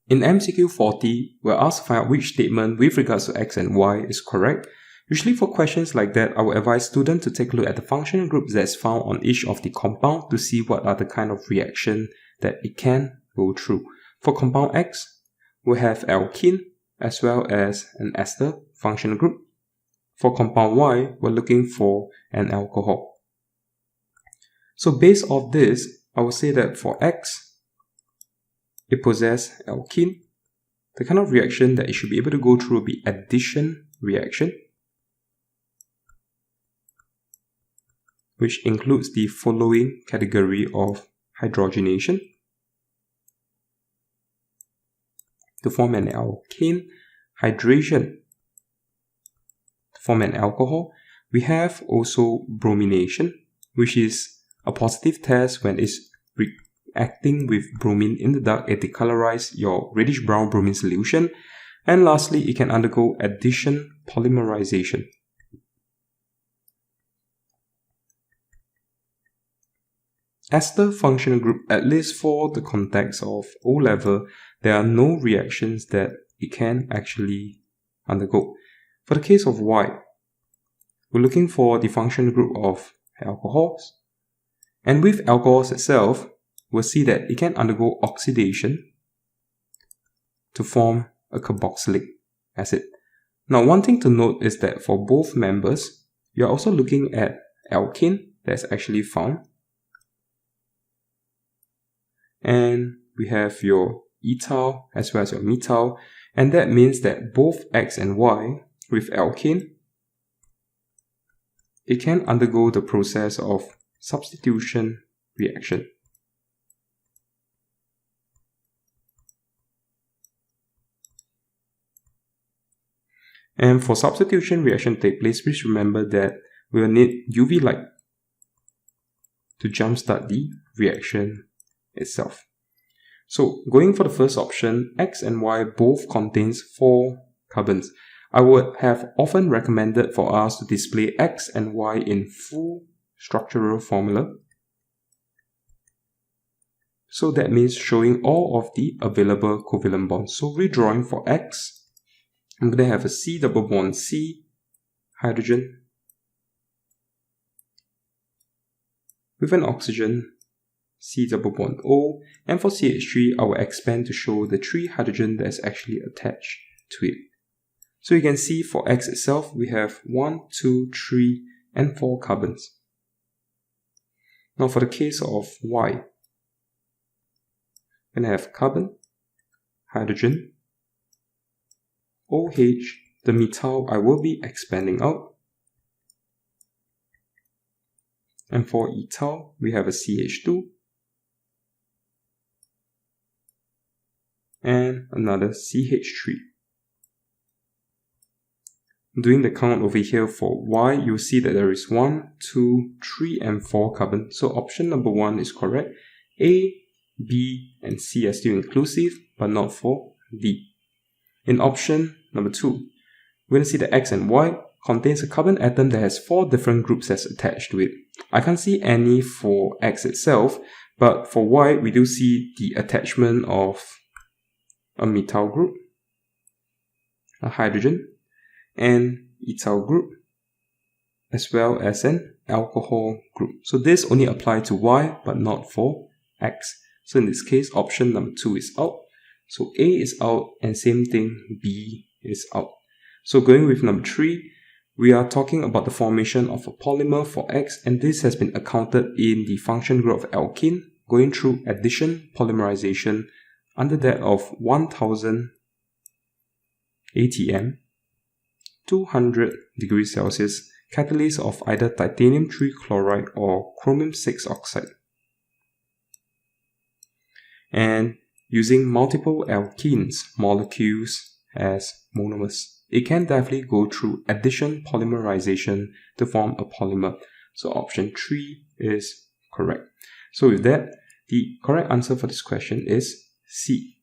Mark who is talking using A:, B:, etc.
A: In MCQ 40, we're asked to find out which statement with regards to X and Y is correct. Usually for questions like that, I would advise students to take a look at the functional groups that's found on each of the compound to see what are the kind of reaction that it can go through. For compound X, we have alkene as well as an ester functional group. For compound Y, we're looking for an alcohol. So based off this, I would say that for X, it possesses alkene. The kind of reaction that it should be able to go through will be addition reaction, which includes the following category of hydrogenation. To form an alkane, hydration. To form an alcohol, we have also bromination, which is a positive test when it's reacting with bromine in the dark. It decolorize your reddish brown bromine solution. And lastly, it can undergo addition polymerization. Ester functional group, at least for the context of O level, there are no reactions that it can actually undergo. For the case of Y, we're looking for the functional group of alcohols. And with alcohols itself, we'll see that it can undergo oxidation to form a carboxylic acid. Now, one thing to note is that for both members, you're also looking at alkene that's actually found. And we have your ethyl as well as your methyl, and that means that both X and Y with alkene, it can undergo the process of substitution reaction. And for substitution reaction to take place, please remember that we will need UV light to jumpstart the reaction itself. So going for the first option, X and Y both contains 4 carbons. I would have often recommended for us to display X and Y in full structural formula. So that means showing all of the available covalent bonds. So redrawing for X, I'm going to have a C double bond C, hydrogen, with an oxygen, C double bond O, and for CH3, I will expand to show the 3 hydrogen that's actually attached to it. So you can see for X itself, we have 1, 2, 3, and 4 carbons. Now for the case of Y, I'm going to have carbon, hydrogen, OH, the methyl I will be expanding out. And for ethyl, we have a CH2 and another CH3. Doing the count over here for Y, you'll see that there is 1, 2, 3, and 4 carbon. So option number 1 is correct. A, B, and C are still inclusive, but not for D. In option number 2, we're going to see that X and Y contains a carbon atom that has 4 different groups that's attached to it. I can't see any for X itself, but for Y, we do see the attachment of a methyl group, a hydrogen, and ethyl group, as well as an alcohol group. So this only applies to Y, but not for X. So in this case, option number 2 is out. So A is out, and same thing, B is out. So going with number 3, we are talking about the formation of a polymer for X, and this has been accounted in the function group of alkene, going through addition polymerization under that of 1000 atm, 200 degrees Celsius, catalyst of either titanium trichloride or chromium 6 oxide. And using multiple alkenes molecules as monomers, it can definitely go through addition polymerization to form a polymer. So option 3 is correct. So with that, the correct answer for this question is C.